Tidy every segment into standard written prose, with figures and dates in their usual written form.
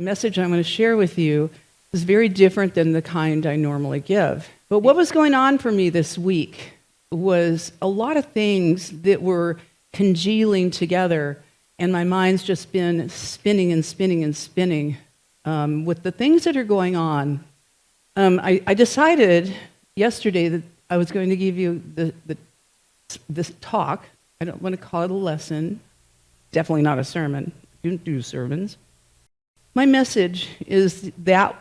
message I'm going to share with you is very different than the kind I normally give. But what was going on for me this week was a lot of things that were congealing together, and my mind's just been spinning and spinning and spinning with the things that are going on. I decided yesterday that I was going to give you this talk. I don't want to call it a lesson. Definitely not a sermon. I don't do sermons. My message is that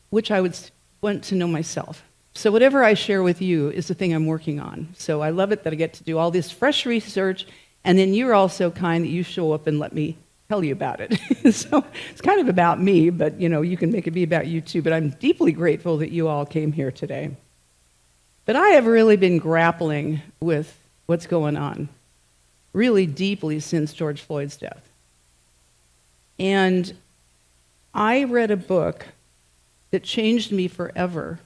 which I would want to know myself. So whatever I share with you is the thing I'm working on. So I love it that I get to do all this fresh research, and then you're also kind that you show up and let me tell you about it. So it's kind of about me, but you can make it be about you too. But I'm deeply grateful that you all came here today. But I have really been grappling with what's going on really deeply since George Floyd's death. And I read a book that changed me forever.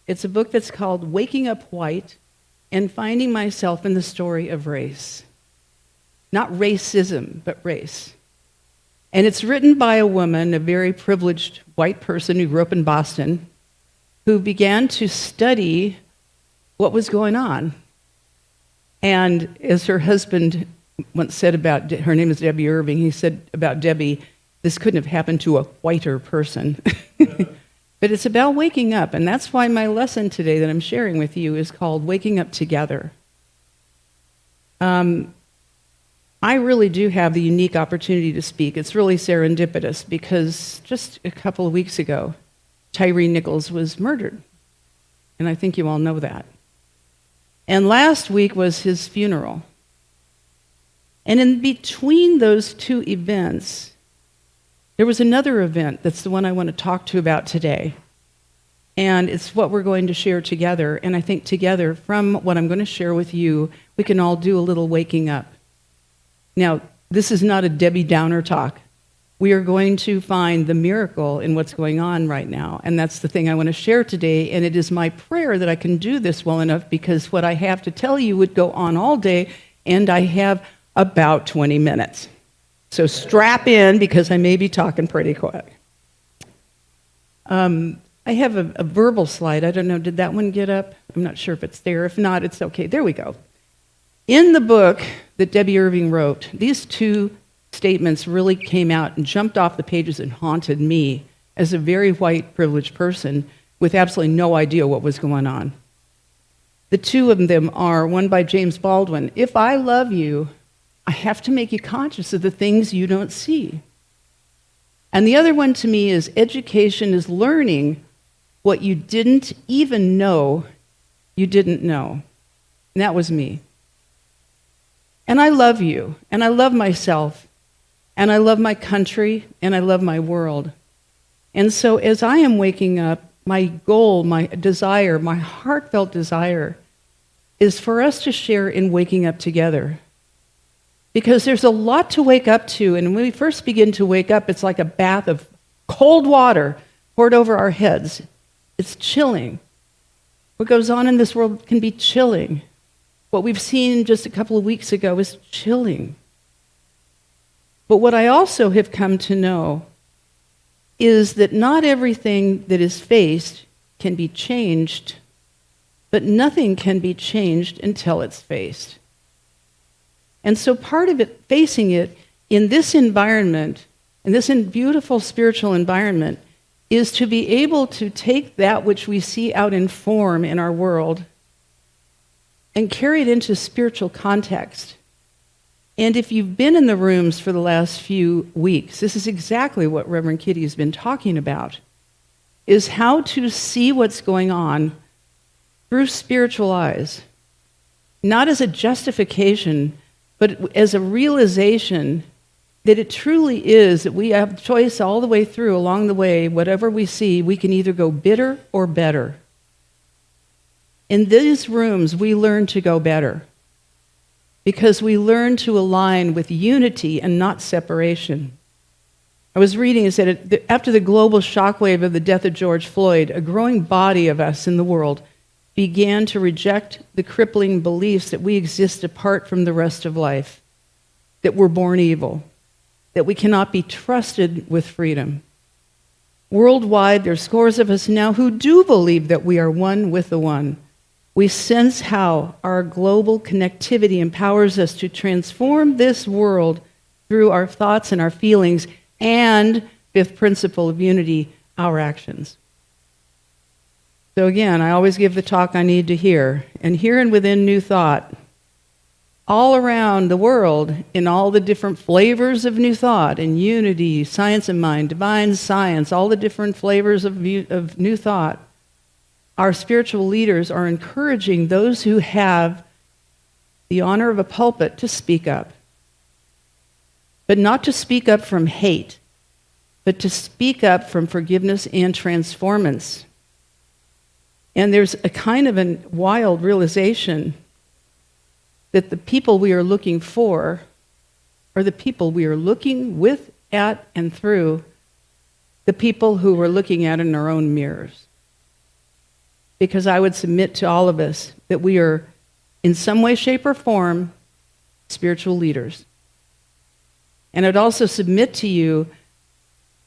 It's a book that's called Waking Up White and Finding Myself in the Story of Race. Not racism, but race. And it's written by a woman, a very privileged white person who grew up in Boston, who began to study what was going on. And as her husband once said about, her name is Debbie Irving, he said about Debbie, this couldn't have happened to a whiter person. But it's about waking up, and that's why my lesson today that I'm sharing with you is called Waking Up Together. I really do have the unique opportunity to speak. It's really serendipitous because just a couple of weeks ago, Tyree Nichols was murdered, and I think you all know that. And last week was his funeral. And in between those two events, there was another event that's the one I want to talk to about today. And it's what we're going to share together. And I think together, from what I'm going to share with you, we can all do a little waking up. Now, this is not a Debbie Downer talk. We are going to find the miracle in what's going on right now. And that's the thing I want to share today. And it is my prayer that I can do this well enough, because what I have to tell you would go on all day, and I have about 20 minutes. So strap in, because I may be talking pretty quick. I have a verbal slide. I don't know, did that one get up? I'm not sure if it's there. If not, it's okay. There we go. In the book that Debbie Irving wrote, these two statements really came out and jumped off the pages and haunted me as a very white, privileged person with absolutely no idea what was going on. The two of them are, one by James Baldwin, if I love you, I have to make you conscious of the things you don't see. And the other one to me is, education is learning what you didn't even know you didn't know. And that was me. And I love you, and I love myself, and I love my country, and I love my world. And so as I am waking up, my goal, my desire, my heartfelt desire is for us to share in waking up together. Because there's a lot to wake up to, and when we first begin to wake up, it's like a bath of cold water poured over our heads. It's chilling. What goes on in this world can be chilling. What we've seen just a couple of weeks ago is chilling. But what I also have come to know is that not everything that is faced can be changed, but nothing can be changed until it's faced. And so part of it, facing it in this environment, in this beautiful spiritual environment, is to be able to take that which we see out in form in our world and carry it into spiritual context. And if you've been in the rooms for the last few weeks, this is exactly what Reverend Kitty has been talking about, is how to see what's going on through spiritual eyes, not as a justification, but as a realization that it truly is that we have choice all the way through, along the way, whatever we see, we can either go bitter or better. In these rooms, we learn to go better because we learn to align with unity and not separation. I was reading, it said, after the global shockwave of the death of George Floyd, a growing body of us in the world began to reject the crippling beliefs that we exist apart from the rest of life, that we're born evil, that we cannot be trusted with freedom. Worldwide, there are scores of us now who do believe that we are one with the One. We sense how our global connectivity empowers us to transform this world through our thoughts and our feelings, and, fifth principle of unity, our actions. So again, I always give the talk I need to hear. And here and within New Thought, all around the world, in all the different flavors of New Thought, and unity, science of mind, divine science, all the different flavors of New Thought, our spiritual leaders are encouraging those who have the honor of a pulpit to speak up. But not to speak up from hate, but to speak up from forgiveness and transformance. And there's a kind of a wild realization that the people we are looking for are the people we are looking with, at, and through the people who we're looking at in our own mirrors. Because I would submit to all of us that we are, in some way, shape, or form, spiritual leaders. And I'd also submit to you,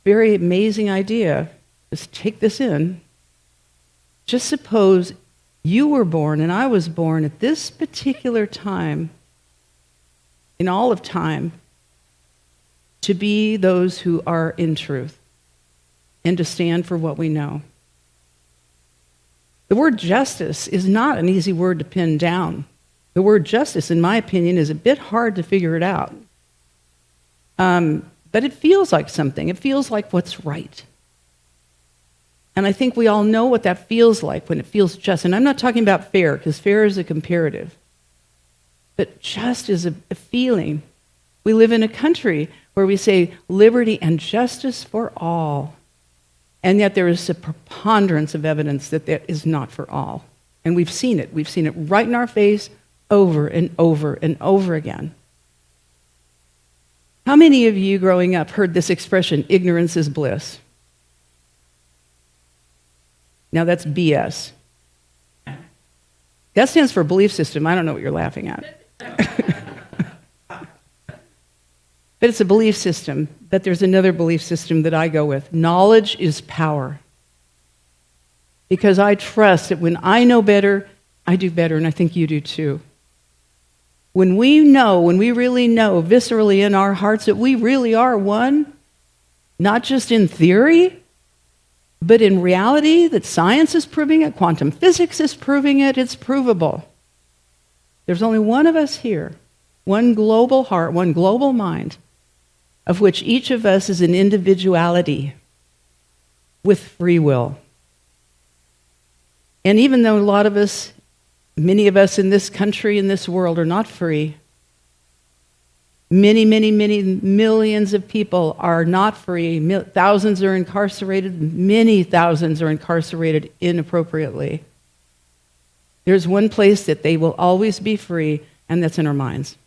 very amazing idea, just take this in. Just suppose you were born and I was born at this particular time, in all of time, to be those who are in truth and to stand for what we know. The word justice is not an easy word to pin down. The word justice, in my opinion, is a bit hard to figure it out. But it feels like something. It feels like what's right. And I think we all know what that feels like when it feels just. And I'm not talking about fair, because fair is a comparative. But just is a feeling. We live in a country where we say liberty and justice for all. And yet there is a preponderance of evidence that that is not for all. And we've seen it. We've seen it right in our face over and over and over again. How many of you growing up heard this expression, ignorance is bliss? Now that's BS. That stands for belief system. I don't know what you're laughing at. But it's a belief system. But there's another belief system that I go with. Knowledge is power. Because I trust that when I know better, I do better, and I think you do too. When we know, when we really know viscerally in our hearts that we really are one, not just in theory, but in reality, that science is proving it, quantum physics is proving it, it's provable. There's only one of us here, one global heart, one global mind, of which each of us is an individuality with free will. And even though a lot of us, many of us in this country, in this world, are not free, many, many, many millions of people are not free. Thousands are incarcerated. Many thousands are incarcerated inappropriately. There's one place that they will always be free, and that's in our minds.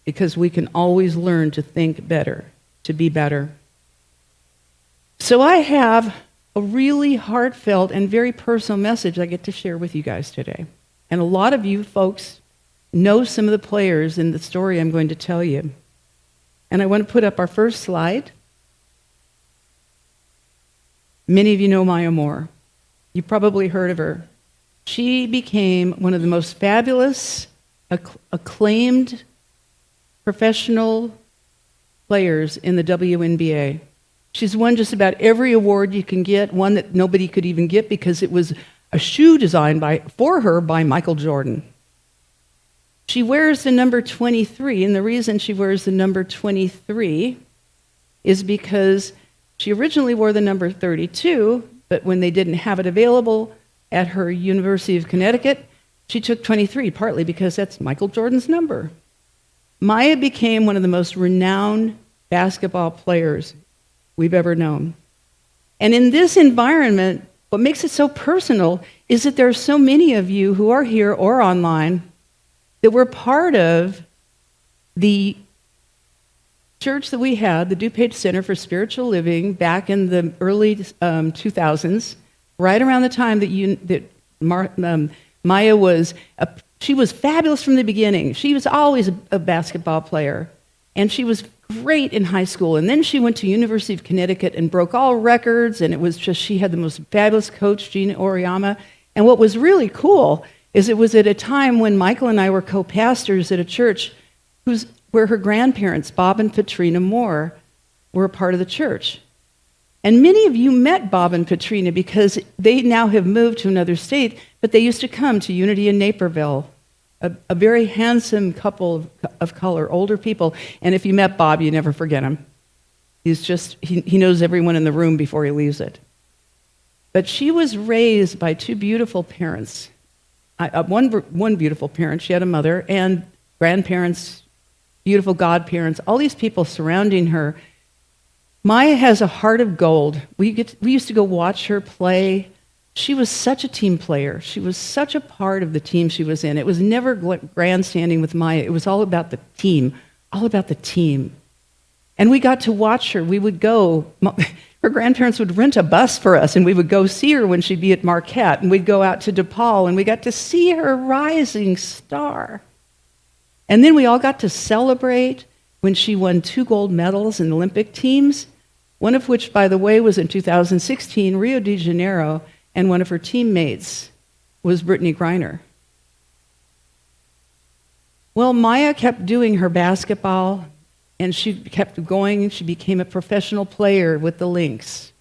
Because we can always learn to think better, to be better. So I have a really heartfelt and very personal message I get to share with you guys today. And a lot of you folks know some of the players in the story I'm going to tell you. And I want to put up our first slide. Many of you know Maya Moore. You've probably heard of her. She became one of the most fabulous, acclaimed professional players in the WNBA. She's won just about every award you can get, one that nobody could even get because it was a shoe designed for her by Michael Jordan. She wears the number 23, and the reason she wears the number 23 is because she originally wore the number 32, but when they didn't have it available at her University of Connecticut, she took 23, partly because that's Michael Jordan's number. Maya became one of the most renowned basketball players we've ever known. And in this environment, what makes it so personal is that there are so many of you who are here or online that were part of the church that we had, the DuPage Center for Spiritual Living, back in the early 2000s, right around the time that Maya was, she was fabulous from the beginning. She was always a basketball player, and she was great in high school. And then she went to University of Connecticut and broke all records. And it was just, she had the most fabulous coach, Gina Oriyama. And what was really cool is it was at a time when Michael and I were co-pastors at a church where her grandparents, Bob and Katrina Moore, were a part of the church. And many of you met Bob and Katrina because they now have moved to another state, but they used to come to Unity in Naperville, a very handsome couple of color, older people. And if you met Bob, you never forget him. He knows everyone in the room before he leaves it. But she was raised by two beautiful parents. One beautiful parent, she had a mother, and grandparents, beautiful godparents, all these people surrounding her. Maya has a heart of gold. We used to go watch her play. She was such a team player. She was such a part of the team she was in. It was never grandstanding with Maya. It was all about the team, all about the team. And we got to watch her. We would go, her grandparents would rent a bus for us, and we would go see her when she'd be at Marquette, and we'd go out to DePaul, and we got to see her rising star. And then we all got to celebrate when she won 2 gold medals in Olympic teams, one of which, by the way, was in 2016, Rio de Janeiro, and one of her teammates was Brittany Griner. Well, Maya kept doing her basketball, and she kept going, and she became a professional player with the Lynx.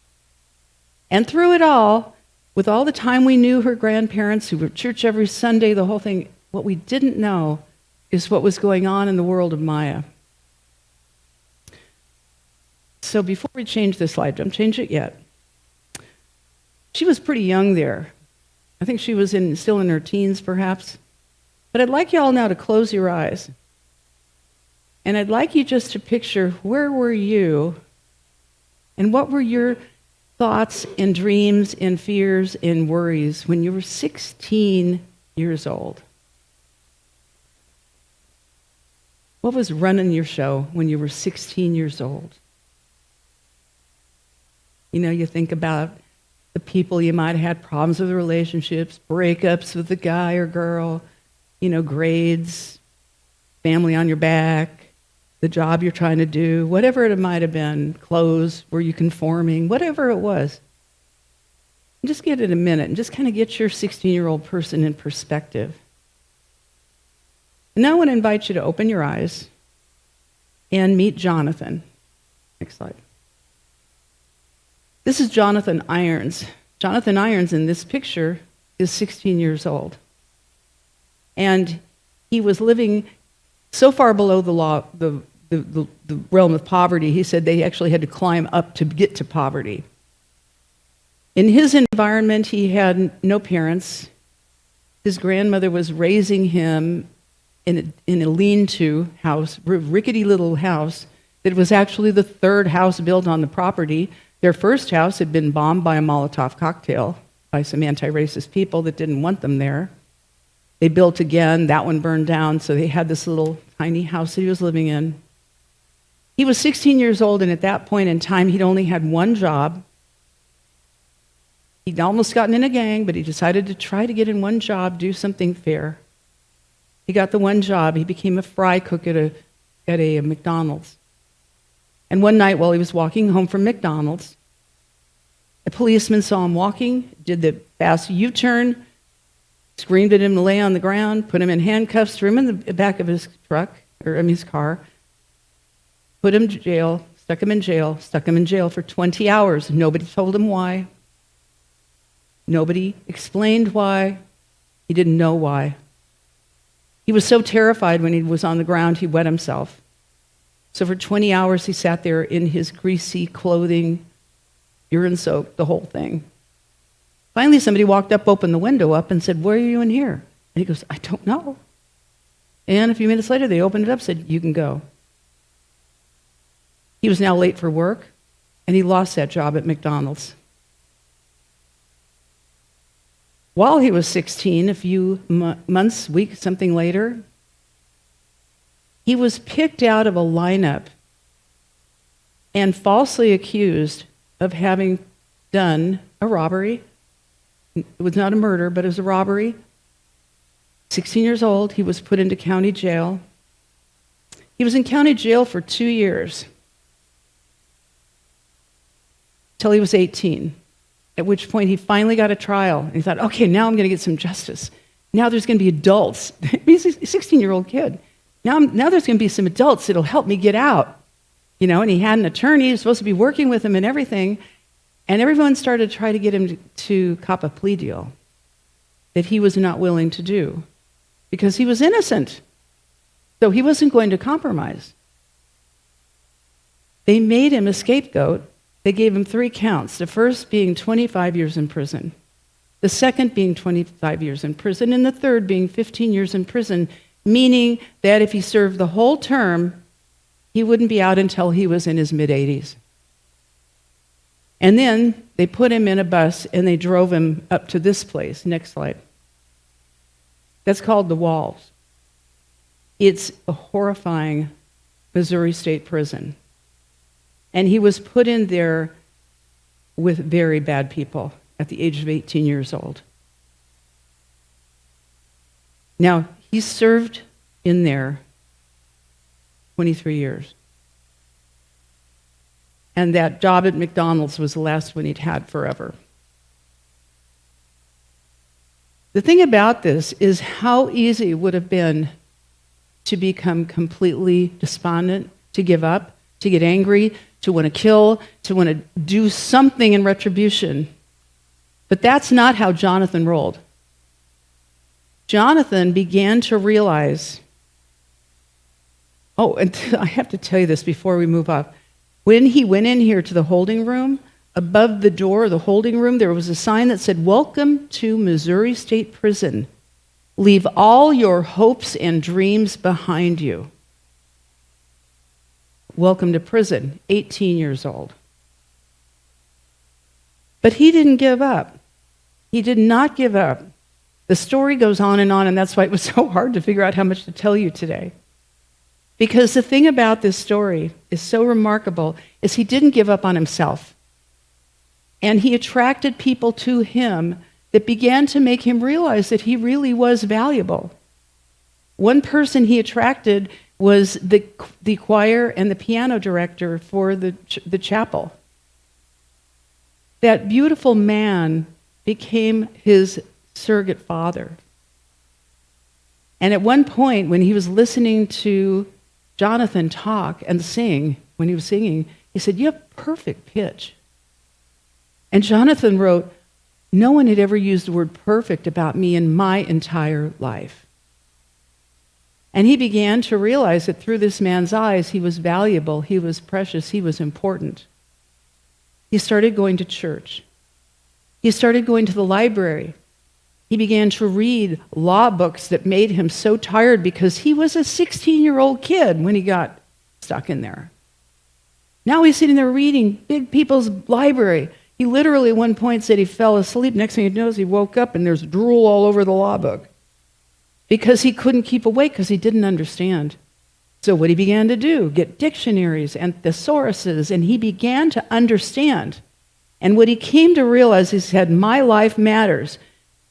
And through it all, with all the time we knew her grandparents, who were at church every Sunday, the whole thing, what we didn't know is what was going on in the world of Maya. So before we change this slide, don't change it yet. She was pretty young there. I think she was still in her teens, perhaps. But I'd like you all now to close your eyes. And I'd like you just to picture, where were you? And what were your thoughts and dreams and fears and worries when you were 16 years old? What was running your show when you were 16 years old? You know, you think about the people you might have had problems with, relationships, breakups with the guy or girl, you know, grades, family on your back, the job you're trying to do, whatever it might have been, clothes, were you conforming, whatever it was. Just give it a minute and just kind of get your 16-year-old person in perspective. And now I want to invite you to open your eyes and meet Jonathan. Next slide. This is Jonathan Irons. Jonathan Irons in this picture is 16 years old. And he was living so far below the law, the realm of poverty, he said they actually had to climb up to get to poverty. In his environment, he had no parents. His grandmother was raising him in a lean-to house, rickety little house, that was actually the 3rd house built on the property. Their first house had been bombed by a Molotov cocktail by some anti-racist people that didn't want them there. They built again, that one burned down, so they had this little tiny house that he was living in. He was 16 years old, and at that point in time, he'd only had one job. He'd almost gotten in a gang, but he decided to try to get in one job, do something fair. He got the one job. He became a fry cook at a McDonald's. And one night while he was walking home from McDonald's, a policeman saw him walking, did the fast U-turn, screamed at him to lay on the ground, put him in handcuffs, threw him in the back of his his car, put him in jail, stuck him in jail for 20 hours. Nobody told him why. Nobody explained why. He didn't know why. He was so terrified when he was on the ground, he wet himself. So for 20 hours, he sat there in his greasy clothing, urine-soaked, the whole thing. Finally, somebody walked up, opened the window up, and said, "Where are you in here?" And he goes, "I don't know." And a few minutes later, they opened it up, said, "You can go." He was now late for work, and he lost that job at McDonald's. While he was 16, a few months, weeks, something later, he was picked out of a lineup and falsely accused of having done a robbery. It was not a murder, but it was a robbery. 16 years old, he was put into county jail. He was in county jail for 2 years till he was 18, at which point he finally got a trial. And he thought, okay, now I'm going to get some justice. Now there's going to be adults. He's a 16-year-old kid. Now there's going to be some adults that'll help me get out. And he had an attorney. He was supposed to be working with him and everything. And everyone started to try to get him to cop a plea deal that he was not willing to do because he was innocent. So he wasn't going to compromise. They made him a scapegoat. They gave him 3 counts, the first being 25 years in prison, the second being 25 years in prison, and the third being 15 years in prison, meaning that if he served the whole term, he wouldn't be out until he was in his mid-80s. And then they put him in a bus and they drove him up to this place. Next slide. That's called the Walls. It's a horrifying Missouri State prison. And he was put in there with very bad people at the age of 18 years old. Now, he served in there 23 years. And that job at McDonald's was the last one he'd had forever. The thing about this is how easy it would have been to become completely despondent, to give up, to get angry, to want to kill, to want to do something in retribution. But that's not how Jonathan rolled. Jonathan began to realize, and I have to tell you this before we move up. When he went in here to the holding room, above the door of the holding room, there was a sign that said, "Welcome to Missouri State Prison. Leave all your hopes and dreams behind you." Welcome to prison, 18 years old. But he didn't give up. He did not give up. The story goes on, and that's why it was so hard to figure out how much to tell you today. Because the thing about this story is so remarkable is he didn't give up on himself. And he attracted people to him that began to make him realize that he really was valuable. One person he attracted was the choir and the piano director for the chapel. That beautiful man became his surrogate father. And at one point, when he was listening to Jonathan talk and sing, when he was singing, he said, "You have perfect pitch." And Jonathan wrote, "No one had ever used the word perfect about me in my entire life." And he began to realize that through this man's eyes, he was valuable, he was precious, he was important. He started going to church. He started going to the library. He began to read law books that made him so tired because he was a 16-year-old kid when he got stuck in there. Now he's sitting there reading big people's library. He literally at one point said he fell asleep. Next thing he knows, he woke up and there's drool all over the law book because he couldn't keep awake because he didn't understand. So what he began to do, get dictionaries and thesauruses, and he began to understand. And what he came to realize, he said, "My life matters.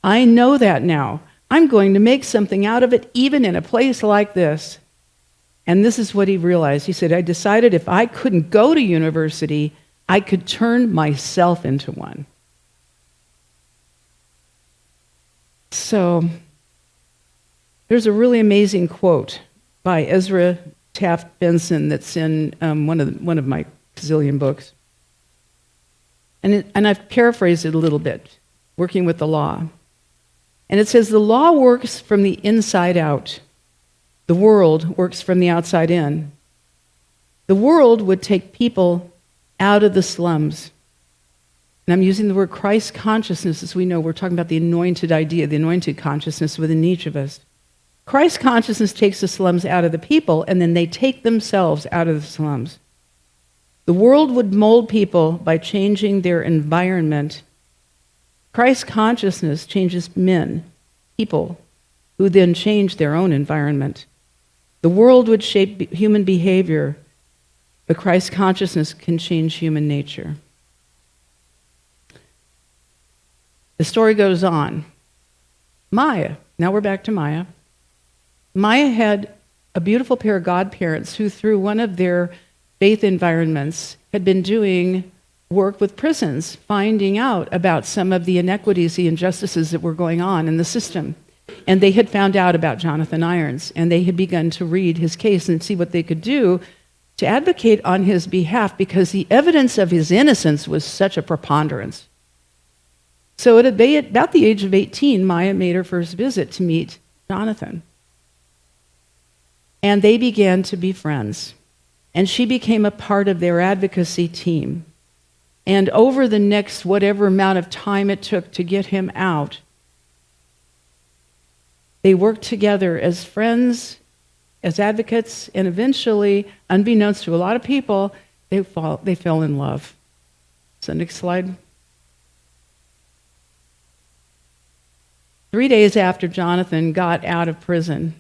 I know that now. I'm going to make something out of it, even in a place like this." And this is what he realized. He said, "I decided if I couldn't go to university, I could turn myself into one." So there's a really amazing quote by Ezra Taft Benson that's in one of my gazillion books. And I've paraphrased it a little bit, working with the law. And it says, "The law works from the inside out. The world works from the outside in. The world would take people out of the slums." And I'm using the word Christ consciousness, as we know. We're talking about the anointed idea, the anointed consciousness within each of us. Christ consciousness takes the slums out of the people, and then they take themselves out of the slums. The world would mold people by changing their environment. Christ consciousness changes men, people, who then change their own environment. The world would shape human behavior, but Christ consciousness can change human nature. The story goes on. Maya, now we're back to Maya. Maya had a beautiful pair of godparents who, through one of their faith environments, had been doing work with prisons, finding out about some of the inequities, the injustices that were going on in the system. And they had found out about Jonathan Irons, and they had begun to read his case and see what they could do to advocate on his behalf, because the evidence of his innocence was such a preponderance. So at about the age of 18, Maya made her first visit to meet Jonathan. And they began to be friends. And she became a part of their advocacy team. And over the next whatever amount of time it took to get him out, they worked together as friends, as advocates, and eventually, unbeknownst to a lot of people, they fell in love. So next slide. 3 days after Jonathan got out of prison,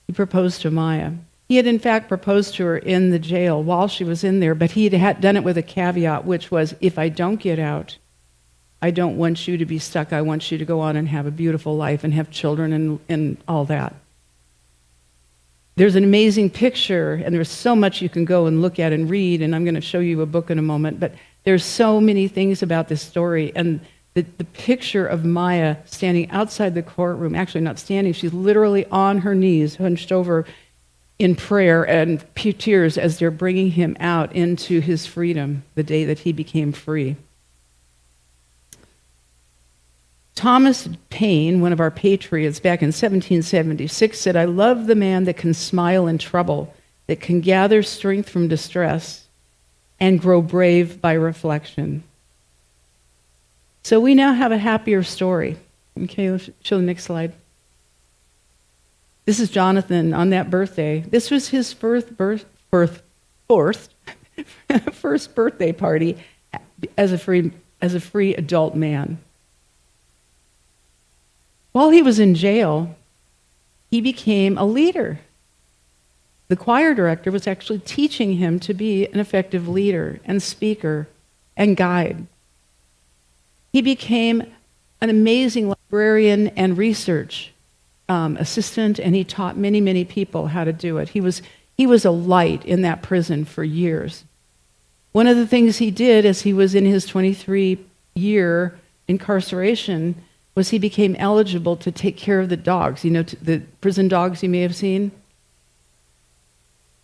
he proposed to Maya. He had in fact proposed to her in the jail while she was in there, but he had done it with a caveat, which was, if I don't get out, I don't want you to be stuck. I want you to go on and have a beautiful life and have children and all that. There's an amazing picture, and there's so much you can go and look at and read, and I'm going to show you a book in a moment, but there's so many things about this story, and the picture of Maya standing outside the courtroom, actually not standing, she's literally on her knees, hunched over in prayer and tears as they're bringing him out into his freedom, the day that he became free. Thomas Paine, one of our patriots back in 1776, said, "I love the man that can smile in trouble, that can gather strength from distress, and grow brave by reflection." So we now have a happier story. Okay, let's show the next slide. This is Jonathan on that birthday. This was his first birthday party as a free adult man. While he was in jail, he became a leader. The choir director was actually teaching him to be an effective leader and speaker and guide. He became an amazing librarian and research assistant, and he taught many, many people how to do it. He was a light in that prison for years. One of the things he did as he was in his 23-year incarceration was he became eligible to take care of the dogs, the prison dogs you may have seen.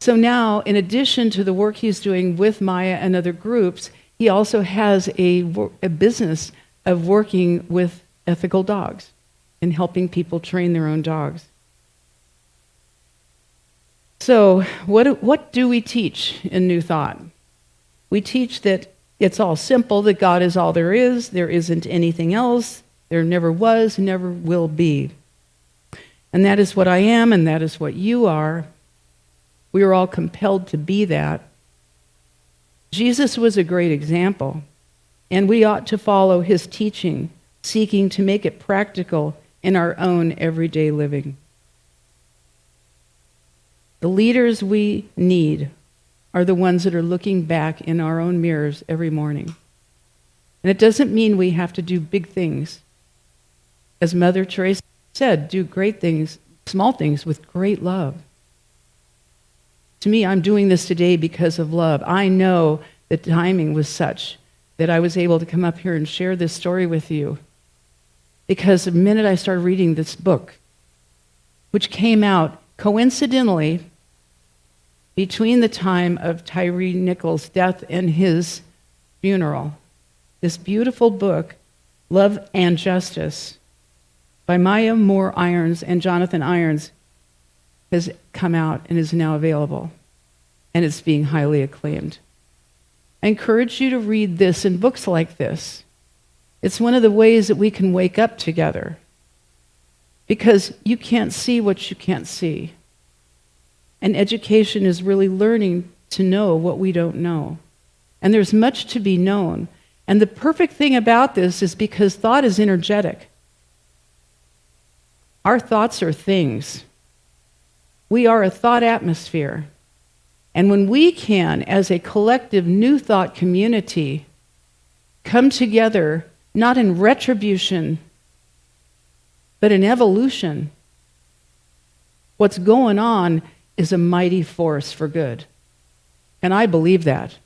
So now, in addition to the work he's doing with Maya and other groups, he also has a business of working with ethical dogs and helping people train their own dogs. So what do we teach in New Thought? We teach that it's all simple, that God is all there isn't anything else, there never was, never will be. And that is what I am, and that is what you are. We are all compelled to be that. Jesus was a great example, and we ought to follow his teaching, seeking to make it practical in our own everyday living. The leaders we need are the ones that are looking back in our own mirrors every morning. And it doesn't mean we have to do big things. As Mother Teresa said, do great things, small things with great love. To me, I'm doing this today because of love. I know the timing was such that I was able to come up here and share this story with you, because the minute I started reading this book, which came out coincidentally between the time of Tyree Nichols' death and his funeral, this beautiful book, Love and Justice, by Maya Moore Irons and Jonathan Irons, has come out and is now available, and it's being highly acclaimed. I encourage you to read this and books like this. It's one of the ways that we can wake up together, because you can't see what you can't see. And education is really learning to know what we don't know. And there's much to be known. And the perfect thing about this is because thought is energetic. Our thoughts are things. We are a thought atmosphere. And when we can, as a collective new thought community, come together, not in retribution, but in evolution, What's going on is a mighty force for good. And I believe that.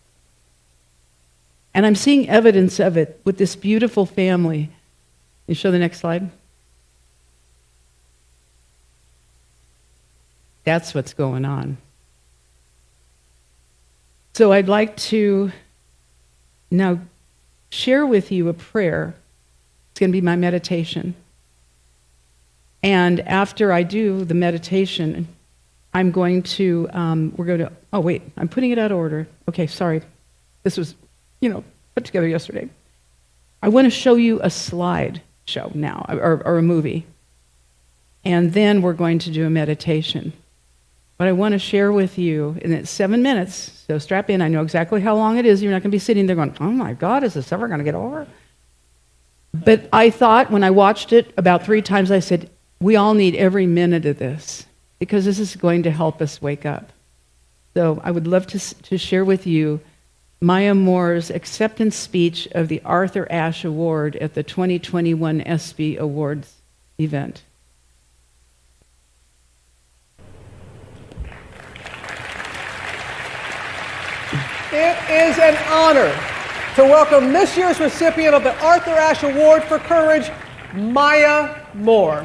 And I'm seeing evidence of it with this beautiful family. You show the next slide? That's what's going on. So I'd like to now share with you a prayer. It's going to be my meditation. And after I do the meditation, I'm going to, oh wait, I'm putting it out of order. Okay, sorry. This was, put together yesterday. I want to show you a slide show now, or a movie. And then we're going to do a meditation. But I want to share with you, and it's 7 minutes, so strap in. I know exactly how long it is. You're not going to be sitting there going, oh my God, is this ever going to get over? But I thought when I watched it about 3 times, I said, we all need every minute of this, because this is going to help us wake up. So I would love to share with you Maya Moore's acceptance speech of the Arthur Ashe Award at the 2021 ESPY Awards event. It is an honor to welcome this year's recipient of the Arthur Ashe Award for Courage, Maya Moore.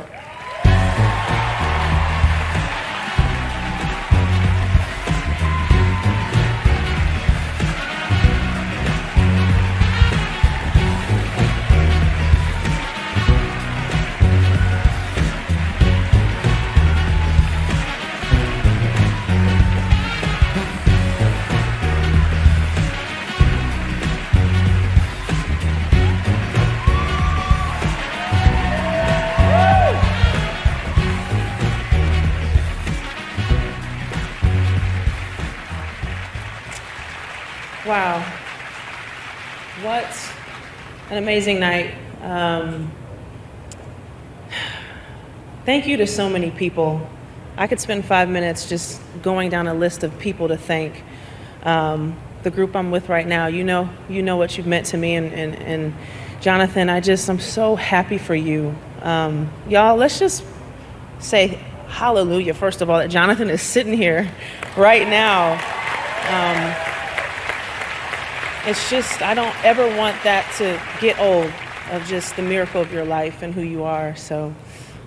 Wow, what an amazing night. Thank you to so many people. I could spend 5 minutes just going down a list of people to thank. The group I'm with right now, you know what you've meant to me, and Jonathan, I'm so happy for you. Y'all, let's just say hallelujah, first of all, that Jonathan is sitting here right now. It's just, I don't ever want that to get old, of just the miracle of your life and who you are. So,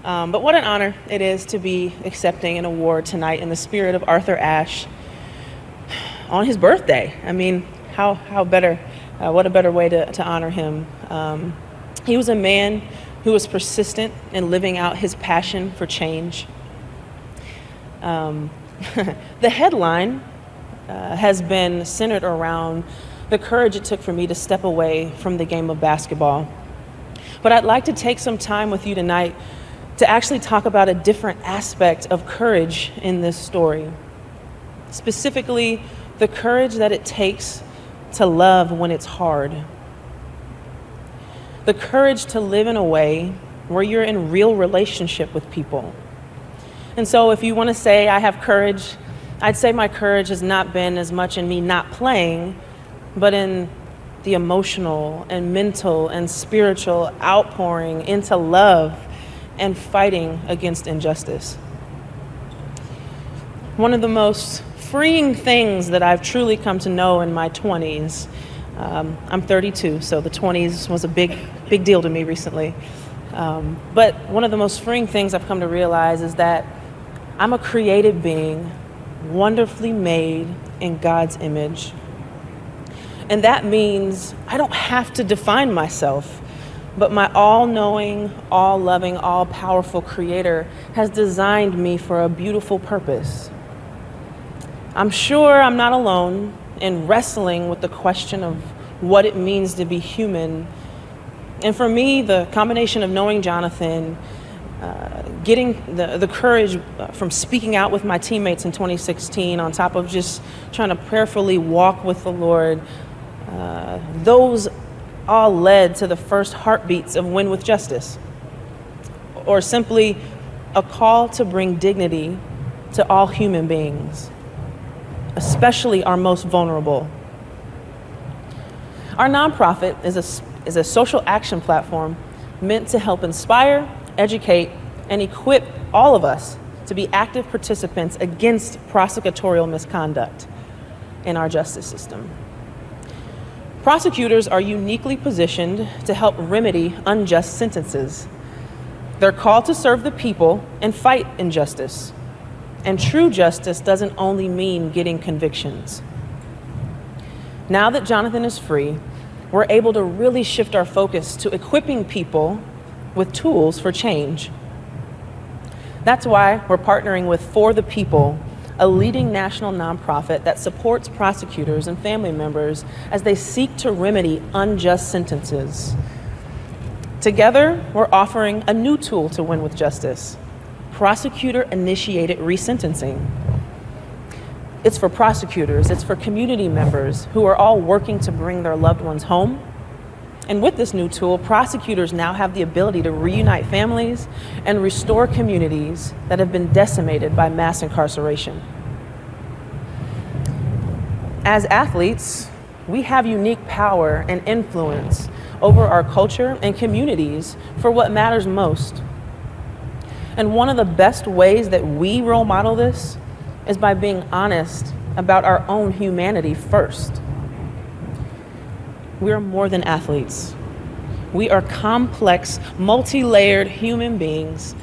but what an honor it is to be accepting an award tonight in the spirit of Arthur Ashe on his birthday. I mean, how better, what a better way to honor him. He was a man who was persistent in living out his passion for change. The headline has been centered around the courage it took for me to step away from the game of basketball. But I'd like to take some time with you tonight to actually talk about a different aspect of courage in this story. Specifically, the courage that it takes to love when it's hard. The courage to live in a way where you're in real relationship with people. And so if you want to say I have courage, I'd say my courage has not been as much in me not playing, but in the emotional and mental and spiritual outpouring into love and fighting against injustice. One of the most freeing things that I've truly come to know in my 20s, I'm 32, so the 20s was a big deal to me recently. But one of the most freeing things I've come to realize is that I'm a created being, wonderfully made in God's image. And that means I don't have to define myself, but my all-knowing, all-loving, all-powerful Creator has designed me for a beautiful purpose. I'm sure I'm not alone in wrestling with the question of what it means to be human. And for me, the combination of knowing Jonathan, getting the courage from speaking out with my teammates in 2016, on top of just trying to prayerfully walk with the Lord, those all led to the first heartbeats of Win with Justice, or simply a call to bring dignity to all human beings, especially our most vulnerable. Our nonprofit is a social action platform meant to help inspire, educate, and equip all of us to be active participants against prosecutorial misconduct in our justice system. Prosecutors are uniquely positioned to help remedy unjust sentences. They're called to serve the people and fight injustice. And true justice doesn't only mean getting convictions. Now that Jonathan is free, we're able to really shift our focus to equipping people with tools for change. That's why we're partnering with For the People, a leading national nonprofit that supports prosecutors and family members as they seek to remedy unjust sentences. Together, we're offering a new tool to win with justice: prosecutor-initiated resentencing. It's for prosecutors, it's for community members who are all working to bring their loved ones home. And with this new tool, prosecutors now have the ability to reunite families and restore communities that have been decimated by mass incarceration. As athletes, we have unique power and influence over our culture and communities for what matters most. And one of the best ways that we role model this is by being honest about our own humanity first. We are more than athletes. We are complex, multi-layered human beings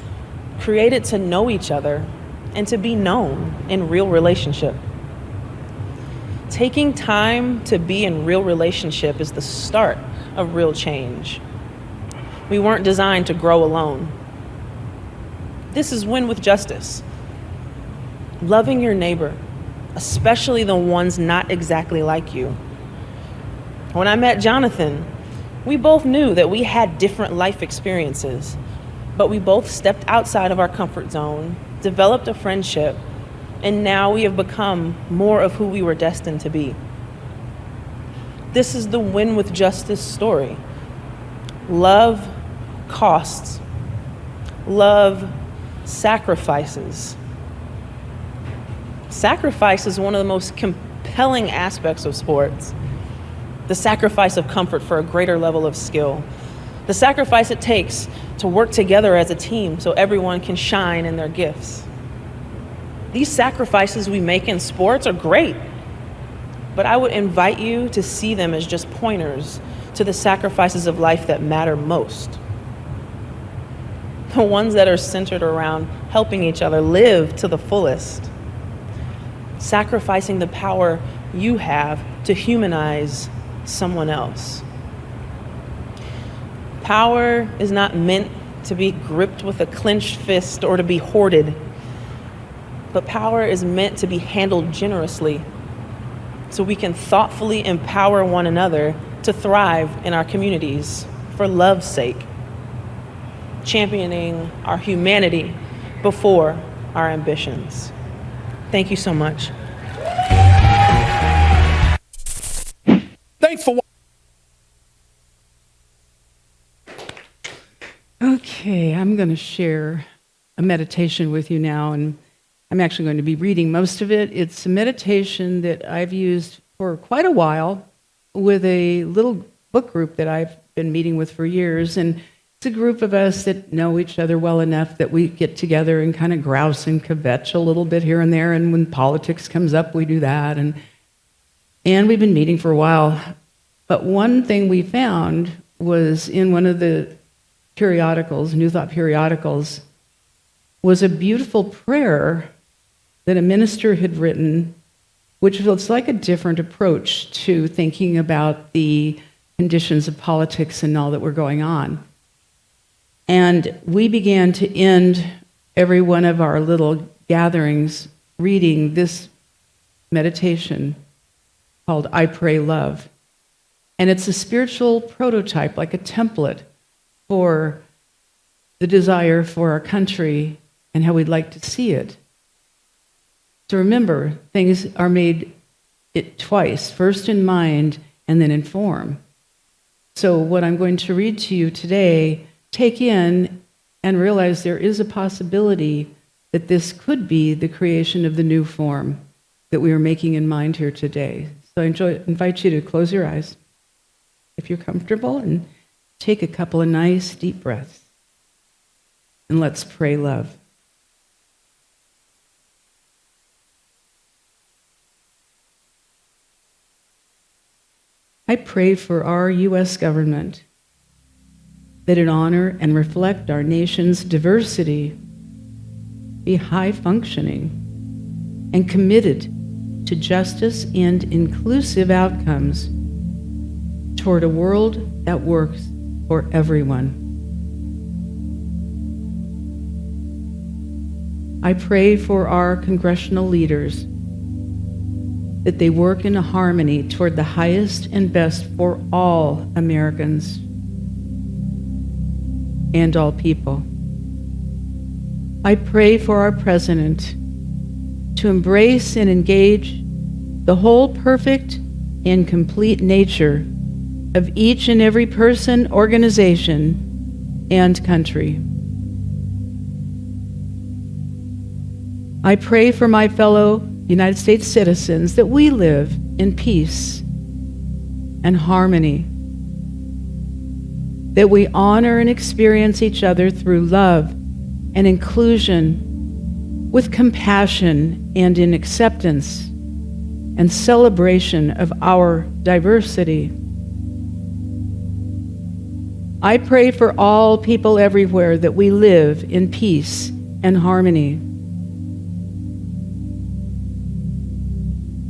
created to know each other and to be known in real relationship. Taking time to be in real relationship is the start of real change. We weren't designed to grow alone. This is win with justice. Loving your neighbor, especially the ones not exactly like you. When I met Jonathan, we both knew that we had different life experiences, but we both stepped outside of our comfort zone, developed a friendship, and now we have become more of who we were destined to be. This is the win with justice story. Love costs. Love sacrifices. Sacrifice is one of the most compelling aspects of sports. The sacrifice of comfort for a greater level of skill. The sacrifice it takes to work together as a team so everyone can shine in their gifts. These sacrifices we make in sports are great, but I would invite you to see them as just pointers to the sacrifices of life that matter most. The ones that are centered around helping each other live to the fullest. Sacrificing the power you have to humanize someone else. Power is not meant to be gripped with a clenched fist or to be hoarded, but power is meant to be handled generously so we can thoughtfully empower one another to thrive in our communities for love's sake, championing our humanity before our ambitions. Thank you so much. Thanks for Okay, I'm going to share a meditation with you now, and I'm actually going to be reading most of it. It's a meditation that I've used for quite a while with a little book group that I've been meeting with for years, and it's a group of us that know each other well enough that we get together and kind of grouse and kvetch a little bit here and there, and when politics comes up, we do that, and we've been meeting for a while. But one thing we found was in one of the periodicals, New Thought periodicals, was a beautiful prayer that a minister had written, which was like a different approach to thinking about the conditions of politics and all that were going on. And we began to end every one of our little gatherings reading this meditation called I Pray Love. And it's a spiritual prototype, like a template for the desire for our country and how we'd like to see it. So remember, things are made it twice, first in mind and then in form. So what I'm going to read to you today, take in and realize there is a possibility that this could be the creation of the new form that we are making in mind here today. So I invite you to close your eyes, if you're comfortable, and take a couple of nice deep breaths. And let's pray love. I pray for our U.S. government that it honor and reflect our nation's diversity, be high-functioning, and committed to justice and inclusive outcomes toward a world that works for everyone. I pray for our congressional leaders that they work in a harmony toward the highest and best for all Americans and all people. I pray for our president to embrace and engage the whole perfect and complete nature of each and every person, organization, and country. I pray for my fellow United States citizens that we live in peace and harmony, that we honor and experience each other through love and inclusion, with compassion and in acceptance and celebration of our diversity. I pray for all people everywhere that we live in peace and harmony.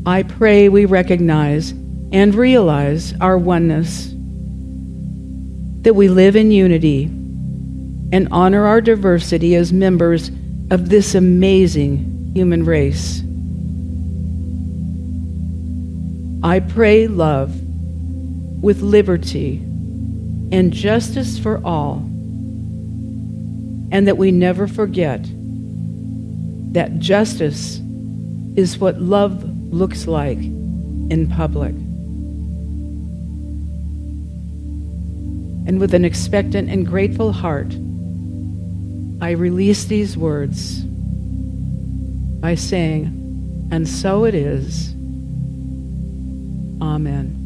I pray we recognize and realize our oneness, that we live in unity and honor our diversity as members of this amazing human race. I pray love with liberty and justice for all, and that we never forget that justice is what love looks like in public. And with an expectant and grateful heart, I release these words by saying, and so it is. Amen.